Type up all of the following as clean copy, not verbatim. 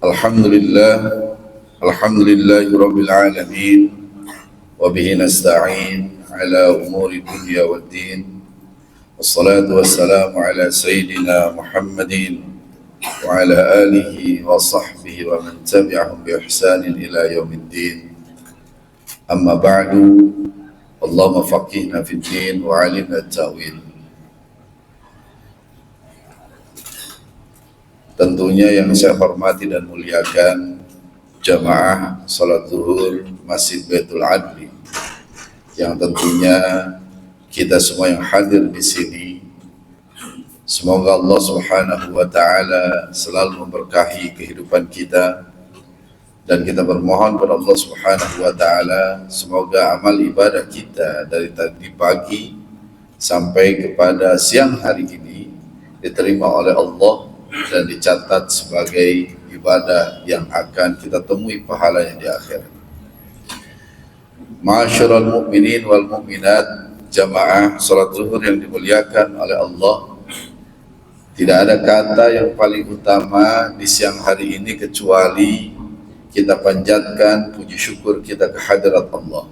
Alhamdulillah, alhamdulillahi rabbil alamin, wa bihi nasta'in ala umuri dunya waddin. Wassalatu wassalamu ala sayyidina Muhammadin wa ala alihi wa sahbihi wa man tabi'ahum bi ihsanin ila yaumiddin. Amma ba'du, Allahumma faqihna fid din wa 'allimna at-ta'wil. Tentunya yang saya hormati dan muliakan jamaah salat zuhur Masjid Baitul Adli, yang tentunya kita semua yang hadir di sini, semoga Allah Subhanahu wa taala selalu memberkahi kehidupan kita, dan kita bermohon kepada Allah Subhanahu wa taala semoga amal ibadah kita dari tadi pagi sampai kepada siang hari ini diterima oleh Allah dan dicatat sebagai ibadah yang akan kita temui pahalanya di akhirat. Ma'asyiral mu'minin wal mu'minat, jamaah salat zuhur yang dimuliakan oleh Allah, tidak ada kata yang paling utama di siang hari ini kecuali kita panjatkan puji syukur kita ke hadirat Allah,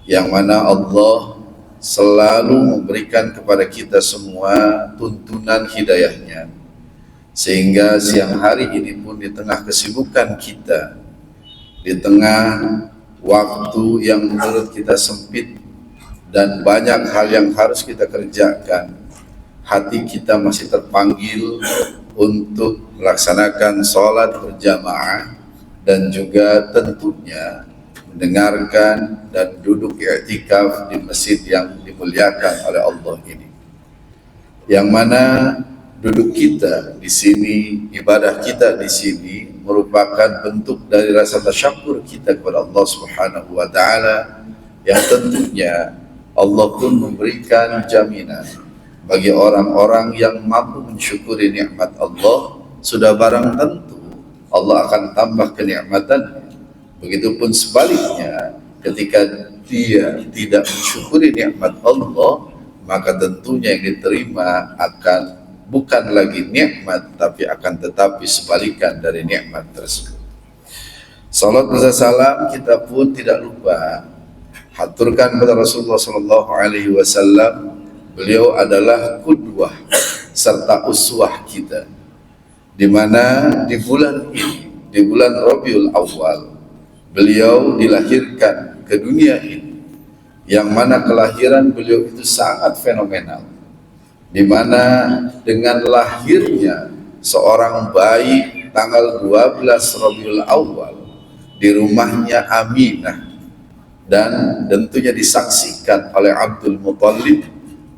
yang mana Allah selalu memberikan kepada kita semua tuntunan hidayahnya, sehingga siang hari ini pun di tengah kesibukan kita, di tengah waktu yang menurut kita sempit dan banyak hal yang harus kita kerjakan, hati kita masih terpanggil untuk melaksanakan sholat berjamaah dan juga tentunya mendengarkan dan duduk i'tikaf di masjid yang dimuliakan oleh Allah ini, yang mana duduk kita di sini, ibadah kita di sini merupakan bentuk dari rasa tasyukur kita kepada Allah Subhanahu wa taala, yang tentunya Allah pun memberikan jaminan bagi orang-orang yang mampu mensyukuri nikmat Allah, sudah barang tentu Allah akan tambah kenikmatannya. Begitupun sebaliknya, ketika dia tidak mensyukuri nikmat Allah, maka tentunya yang diterima akan bukan lagi nikmat, tapi akan tetapi sebalikan dari nikmat tersebut. Salat dan salam kita pun tidak lupa haturkan kepada Rasulullah sallallahu alaihi wasallam. Beliau adalah qudwah serta uswah kita, di mana di bulan ini, di bulan Rabiul Awal, beliau dilahirkan ke dunia ini, yang mana kelahiran beliau itu sangat fenomenal, di mana dengan lahirnya seorang bayi tanggal 12 Rabiul Awal di rumahnya Aminah, dan tentunya disaksikan oleh Abdul Muthalib,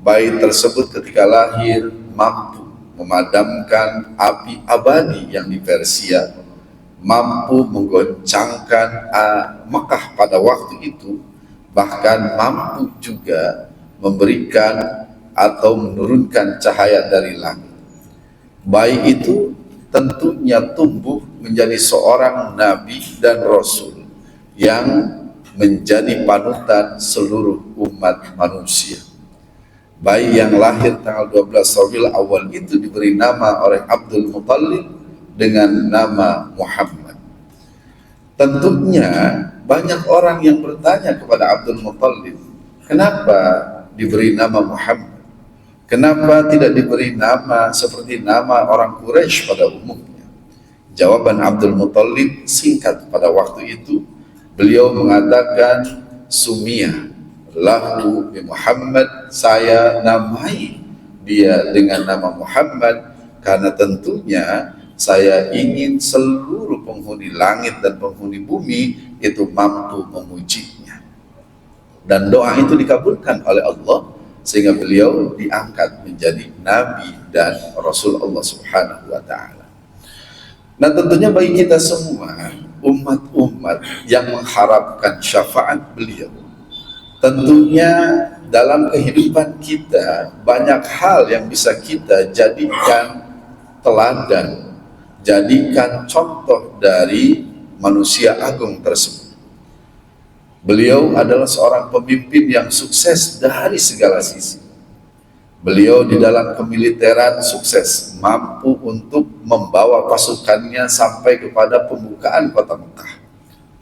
bayi tersebut ketika lahir mampu memadamkan api abadi yang di Persia, mampu menggoncangkan Mekah pada waktu itu, bahkan mampu juga memberikan atau menurunkan cahaya dari langit. Bayi itu tentunya tumbuh menjadi seorang nabi dan rasul yang menjadi panutan seluruh umat manusia. Bayi yang lahir tanggal 12 Rabiul Awal itu diberi nama oleh Abdul Muthalib dengan nama Muhammad. Tentunya banyak orang yang bertanya kepada Abdul Muthalib, kenapa diberi nama Muhammad? Kenapa tidak diberi nama seperti nama orang Quraisy pada umumnya? Jawaban Abdul Muthalib singkat pada waktu itu. Beliau mengatakan, Sumiyah lahu bi Muhammad, saya namai dia dengan nama Muhammad karena tentunya saya ingin seluruh penghuni langit dan penghuni bumi itu mampu memujinya. Dan doa itu dikabulkan oleh Allah, sehingga beliau diangkat menjadi nabi dan rasul Allah Subhanahu wa taala. Nah, tentunya bagi kita semua umat-umat yang mengharapkan syafaat beliau, tentunya dalam kehidupan kita banyak hal yang bisa kita jadikan teladan, jadikan contoh dari manusia agung tersebut. Beliau adalah seorang pemimpin yang sukses dari segala sisi. Beliau di dalam kemiliteran sukses, mampu untuk membawa pasukannya sampai kepada pembukaan kota Mekah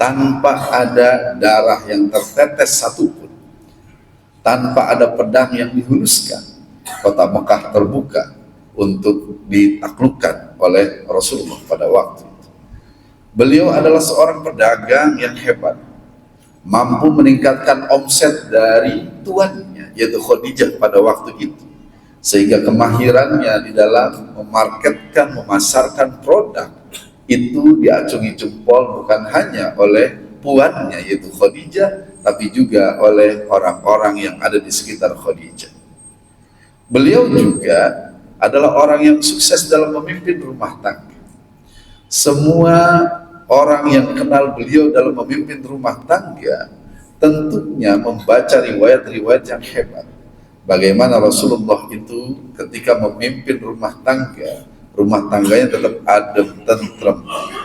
tanpa ada darah yang tertetes satupun, tanpa ada pedang yang dihunuskan. Kota Mekah terbuka untuk ditaklukkan oleh Rasulullah pada waktu itu. Beliau adalah seorang pedagang yang hebat, mampu meningkatkan omset dari tuannya, yaitu Khadijah pada waktu itu, sehingga kemahirannya di dalam memarketkan, memasarkan produk itu diacungi jempol bukan hanya oleh puannya yaitu Khadijah, tapi juga oleh orang-orang yang ada di sekitar Khadijah. Beliau juga adalah orang yang sukses dalam memimpin rumah tangga. Semua orang yang kenal beliau dalam memimpin rumah tangga tentunya membaca riwayat-riwayat yang hebat. Bagaimana Rasulullah itu ketika memimpin rumah tangganya tetap adem, tentrem,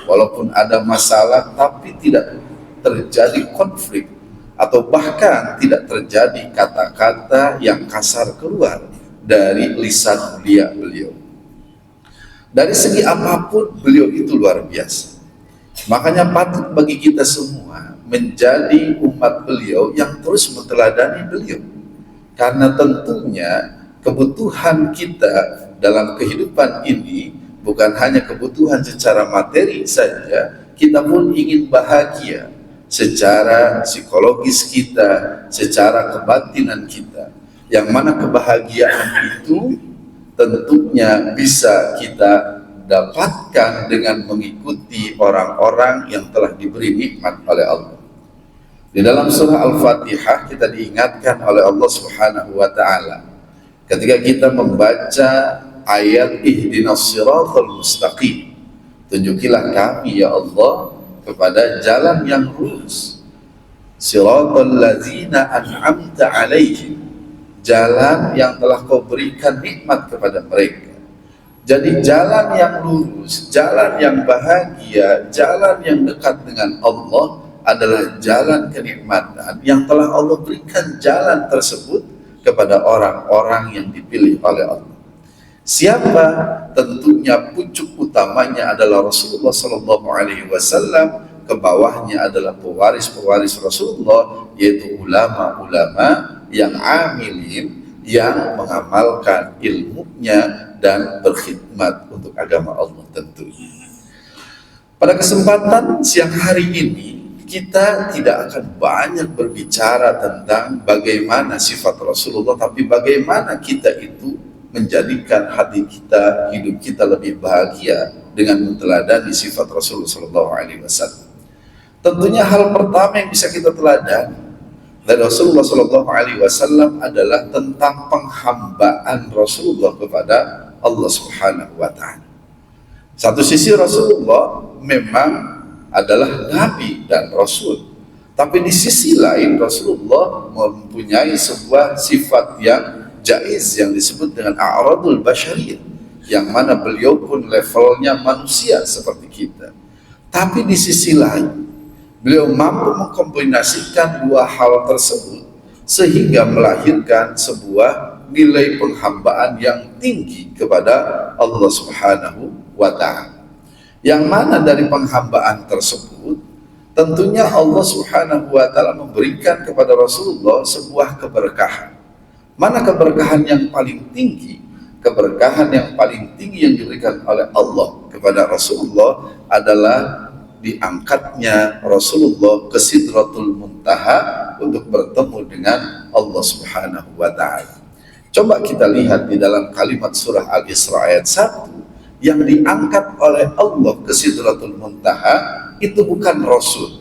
walaupun ada masalah tapi tidak terjadi konflik atau bahkan tidak terjadi kata-kata yang kasar keluar dari lisan beliau. Dari segi apapun beliau itu luar biasa. Makanya patut bagi kita semua menjadi umat beliau yang terus meneladani beliau. Karena tentunya kebutuhan kita dalam kehidupan ini bukan hanya kebutuhan secara materi saja, kita pun ingin bahagia secara psikologis kita, secara kebatinan kita. Yang mana kebahagiaan itu tentunya bisa kita dapatkan dengan mengikuti orang-orang yang telah diberi nikmat oleh Allah. Di dalam surah Al-Fatihah kita diingatkan oleh Allah Subhanahu wa taala ketika kita membaca ayat ihdinas siratal mustaqim, tunjukilah kami ya Allah kepada jalan yang lurus, siratal ladzina an'amta alaihim, jalan yang telah kau berikan nikmat kepada mereka. Jadi jalan yang lurus, jalan yang bahagia, jalan yang dekat dengan Allah adalah jalan kenikmatan yang telah Allah berikan jalan tersebut kepada orang-orang yang dipilih oleh Allah. Siapa? Tentunya pucuk utamanya adalah Rasulullah SAW. Ke bawahnya adalah pewaris-pewaris Rasulullah, yaitu ulama-ulama yang amilin, yang mengamalkan ilmunya dan berkhidmat untuk agama Allah tentunya. Pada kesempatan siang hari ini kita tidak akan banyak berbicara tentang bagaimana sifat Rasulullah, tapi bagaimana kita itu menjadikan hati kita, hidup kita lebih bahagia dengan meneladani sifat Rasulullah SAW. Tentunya hal pertama yang bisa kita teladani dari Rasulullah SAW adalah tentang penghambaan Rasulullah kepada Allah Subhanahu wa taala. Satu sisi Rasulullah memang adalah Nabi dan Rasul, tapi di sisi lain Rasulullah mempunyai sebuah sifat yang jaiz yang disebut dengan a'radul basyariyah, yang mana beliau pun levelnya manusia seperti kita. Tapi di sisi lain beliau mampu mengkombinasikan dua hal tersebut sehingga melahirkan sebuah nilai penghambaan yang tinggi kepada Allah Subhanahu wa taala. Yang mana dari penghambaan tersebut tentunya Allah Subhanahu wa taala memberikan kepada Rasulullah sebuah keberkahan. Mana keberkahan yang paling tinggi? Keberkahan yang paling tinggi yang diberikan oleh Allah kepada Rasulullah adalah diangkatnya Rasulullah ke Sidratul Muntaha untuk bertemu dengan Allah Subhanahu wa taala. Coba kita lihat di dalam kalimat surah Al-Isra ayat 1, yang diangkat oleh Allah ke Sidratul Muntaha itu bukan Rasul,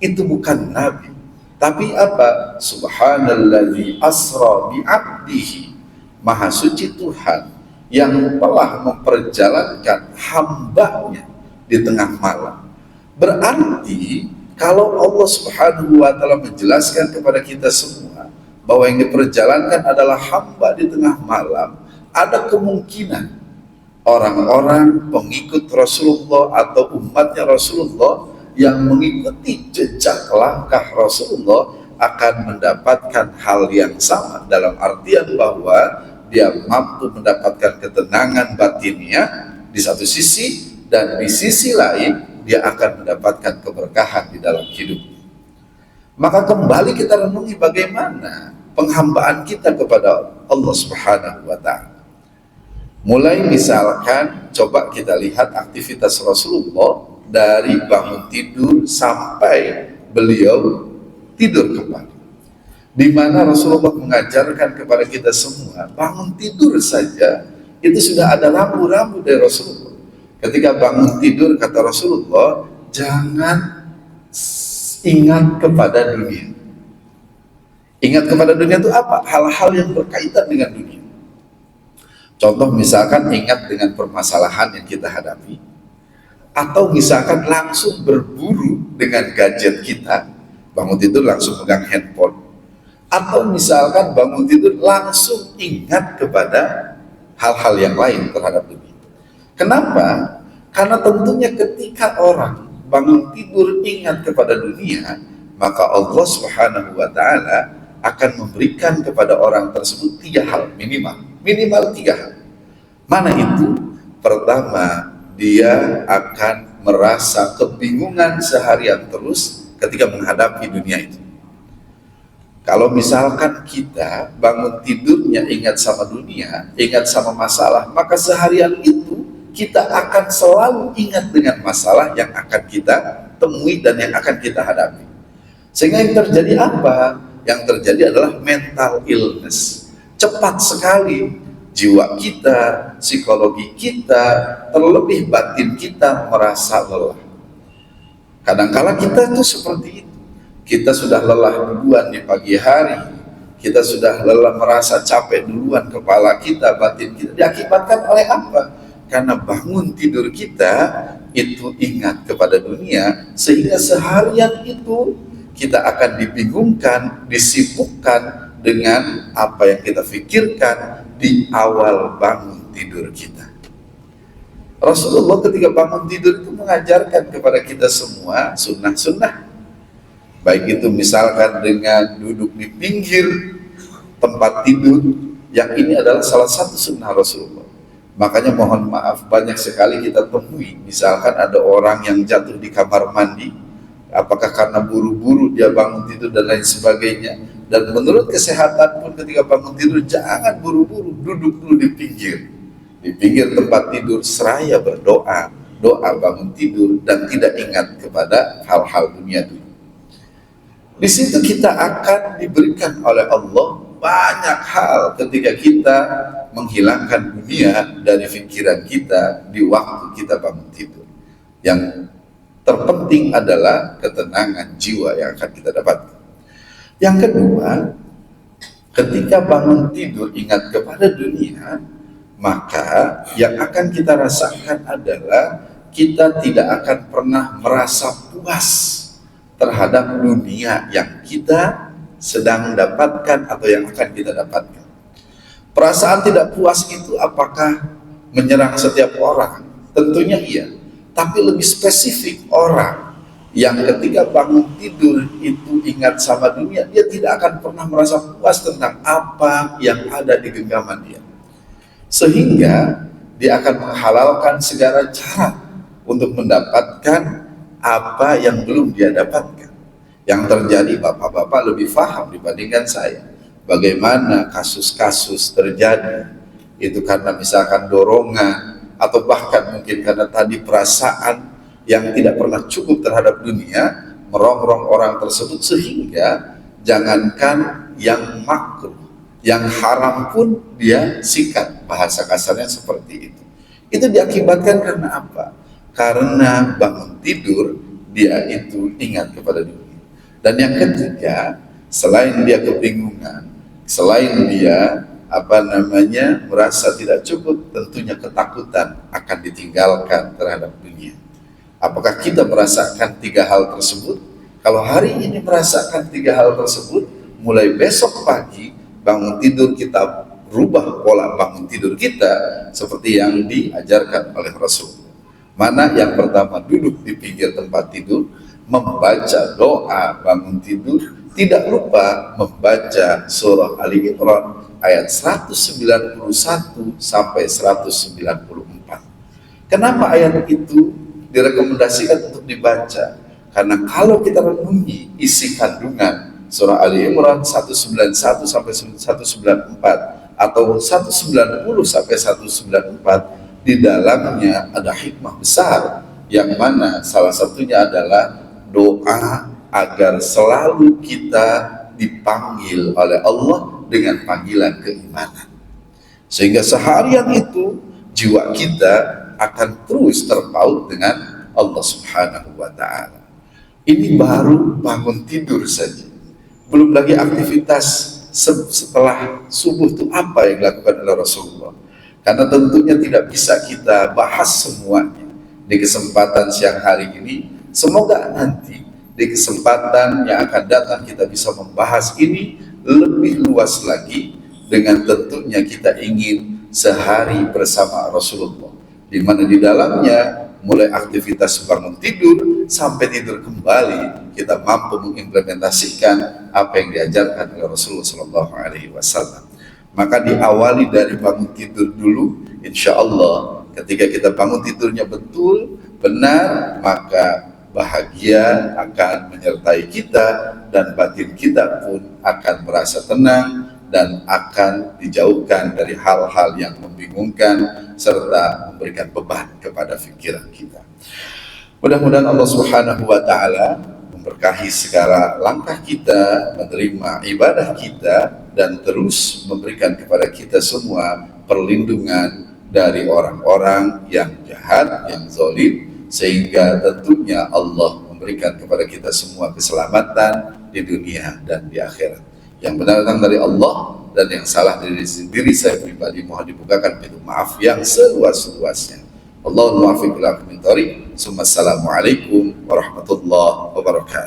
itu bukan Nabi, tapi apa? Subhanalladzi asra bi'abdihi, Maha suci Tuhan yang telah memperjalankan hambanya di tengah malam. Berarti kalau Allah Subhanahu wa taala menjelaskan kepada kita semua bahwa yang diperjalankan adalah hamba di tengah malam, ada kemungkinan orang-orang pengikut Rasulullah atau umatnya Rasulullah yang mengikuti jejak langkah Rasulullah akan mendapatkan hal yang sama, dalam artian bahwa dia mampu mendapatkan ketenangan batinnya di satu sisi, dan di sisi lain dia akan mendapatkan keberkahan di dalam hidup. Maka kembali kita renungi bagaimana penghambaan kita kepada Allah Subhanahu wa Ta'ala. Mulai misalkan coba kita lihat aktivitas Rasulullah dari bangun tidur sampai beliau tidur kembali, di mana Rasulullah mengajarkan kepada kita semua bangun tidur saja itu sudah ada rambu-rambu dari Rasulullah. Ketika bangun tidur, kata Rasulullah, jangan ingat kepada dunia. Ingat kepada dunia itu apa? Hal-hal yang berkaitan dengan dunia. Contoh misalkan ingat dengan permasalahan yang kita hadapi, atau misalkan langsung berburu dengan gadget kita, bangun tidur langsung pegang handphone, atau misalkan bangun tidur langsung ingat kepada hal-hal yang lain terhadap dunia. Kenapa? Karena tentunya ketika orang bangun tidur ingat kepada dunia, maka Allah Subhanahu wa Ta'ala akan memberikan kepada orang tersebut 3 hal minimal 3 hal. Mana itu? Pertama, dia akan merasa kebingungan seharian terus ketika menghadapi dunia itu. Kalau misalkan kita bangun tidurnya ingat sama dunia, ingat sama masalah, maka seharian itu kita akan selalu ingat dengan masalah yang akan kita temui dan yang akan kita hadapi. Sehingga yang terjadi apa? Yang terjadi adalah mental illness. Cepat sekali jiwa kita, psikologi kita, terlebih batin kita merasa lelah. Kadang-kala kita itu seperti itu. Kita sudah lelah duluan di pagi hari, kita sudah lelah, merasa capek duluan, kepala kita, batin kita. Diakibatkan oleh apa? Karena bangun tidur kita itu ingat kepada dunia, sehingga seharian itu kita akan dibingungkan, disibukkan dengan apa yang kita pikirkan di awal bangun tidur kita. Rasulullah ketika bangun tidur itu mengajarkan kepada kita semua sunnah-sunnah. Baik itu misalkan dengan duduk di pinggir tempat tidur, yang ini adalah salah satu sunnah Rasulullah. Makanya mohon maaf, banyak sekali kita temui, misalkan ada orang yang jatuh di kamar mandi, apakah karena buru-buru dia bangun tidur dan lain sebagainya. Dan menurut kesehatan pun ketika bangun tidur jangan buru-buru, duduk dulu di pinggir tempat tidur, seraya berdoa, doa bangun tidur dan tidak ingat kepada hal-hal dunia dulu. Di situ kita akan diberikan oleh Allah banyak hal ketika kita menghilangkan dunia dari pikiran kita di waktu kita bangun tidur. Yang terpenting adalah ketenangan jiwa yang akan kita dapatkan. Yang kedua, ketika bangun tidur ingat kepada dunia, maka yang akan kita rasakan adalah kita tidak akan pernah merasa puas terhadap dunia yang kita sedang dapatkan atau yang akan kita dapatkan. Perasaan tidak puas itu apakah menyerang setiap orang? Tentunya iya, tapi lebih spesifik orang yang ketika bangun tidur itu ingat sama dunia, dia tidak akan pernah merasa puas tentang apa yang ada di genggaman dia, sehingga dia akan menghalalkan segala cara untuk mendapatkan apa yang belum dia dapatkan. Yang terjadi, bapak-bapak lebih paham dibandingkan saya, bagaimana kasus-kasus terjadi itu karena misalkan dorongan, atau bahkan mungkin karena tadi perasaan yang tidak pernah cukup terhadap dunia merongrong orang tersebut, sehingga jangankan yang makruh, yang haram pun dia sikat, bahasa kasarnya seperti itu. Itu diakibatkan karena apa? Karena bangun tidur dia itu ingat kepada dunia. Dan yang ketiga, selain dia kebingungan, selain dia merasa tidak cukup, tentunya ketakutan akan ditinggalkan terhadap dunia. Apakah kita merasakan 3 hal tersebut? Kalau hari ini merasakan 3 hal tersebut, mulai besok pagi bangun tidur kita rubah pola bangun tidur kita seperti yang diajarkan oleh Rasul. Mana yang pertama, duduk di pinggir tempat tidur, membaca doa bangun tidur, tidak lupa membaca surah Ali Imran ayat 191 sampai 194. Kenapa ayat itu direkomendasikan untuk dibaca? Karena kalau kita renungi isi kandungan surah Ali Imran 191 sampai 194 atau 190 sampai 194, di dalamnya ada hikmah besar, yang mana salah satunya adalah doa agar selalu kita dipanggil oleh Allah dengan panggilan keimanan, sehingga seharian itu jiwa kita akan terus terpaut dengan Allah Subhanahu wa Ta'ala. Ini baru bangun tidur saja, belum lagi aktivitas setelah subuh itu apa yang dilakukan oleh Rasulullah. Karena tentunya tidak bisa kita bahas semuanya di kesempatan siang hari ini. Semoga nanti di kesempatan yang akan datang kita bisa membahas ini lebih luas lagi, dengan tentunya kita ingin sehari bersama Rasulullah, di mana di dalamnya mulai aktivitas bangun tidur sampai tidur kembali kita mampu mengimplementasikan apa yang diajarkan oleh Rasulullah SAW. Maka diawali dari bangun tidur dulu, insya Allah ketika kita bangun tidurnya betul, benar, maka bahagia akan menyertai kita dan batin kita pun akan merasa tenang dan akan dijauhkan dari hal-hal yang membingungkan serta memberikan beban kepada pikiran kita. Mudah-mudahan Allah Subhanahu wa Ta'ala memberkahi segala langkah kita, menerima ibadah kita, dan terus memberikan kepada kita semua perlindungan dari orang-orang yang jahat, yang zalim, sehingga tentunya Allah memberikan kepada kita semua keselamatan di dunia dan di akhirat. Yang benar datang dari Allah, dan yang salah dari diri saya pribadi mohon dibukakan pintu maaf yang seluas-luasnya. Allahumma muwaffiq ila aqwamit thoriq. Assalamualaikum warahmatullahi wabarakatuh.